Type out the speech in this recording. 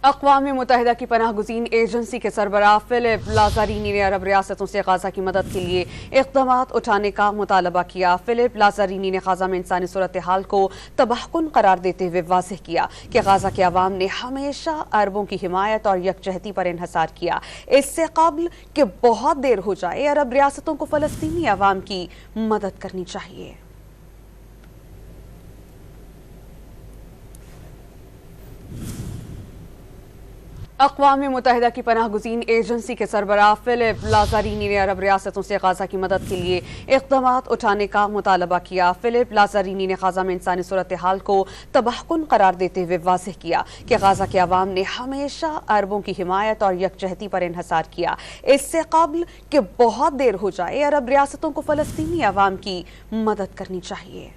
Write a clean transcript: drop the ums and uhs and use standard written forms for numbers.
अक़वाम मुत्तहिदा की पनाह गुज़ीन एजेंसी के सरबराह फिलिप लाज़ारिनी ने अरब रियासतों से गाज़ा की मदद के लिए इक़दामात उठाने का मुतालबा किया। फिलिप लाज़ारिनी ने गाज़ा में इंसानी सूरत हाल को तबाहकुन करार देते हुए वाज़ेह किया कि गाज़ा के अवाम ने हमेशा अरबों की हिमायत और यकजहती पर इन्हसार किया। इससे कबल कि बहुत देर हो जाए, अरब रियासतों को फ़लस्तीनी अवाम की मदद करनी चाहिए। अक़वाम मुत्तहिदा की पनाह गुज़ीन एजेंसी के सरबराह फिलिप लाज़ारिनी ने अरब रियासतों से गाज़ा की मदद के लिए इक़दामात उठाने का मुतालबा किया। फिलिप लाज़ारिनी ने गाज़ा में इंसानी सूरत हाल को तबाहकुन करार देते हुए वाज़ेह किया कि गाज़ा के अवाम ने हमेशा अरबों की हिमायत और यकजहती पर इन्हसार किया। इससे कबल कि बहुत देर हो जाए, अरब रियासतों को फ़लस्तीनी अवाम की मदद करनी चाहिए।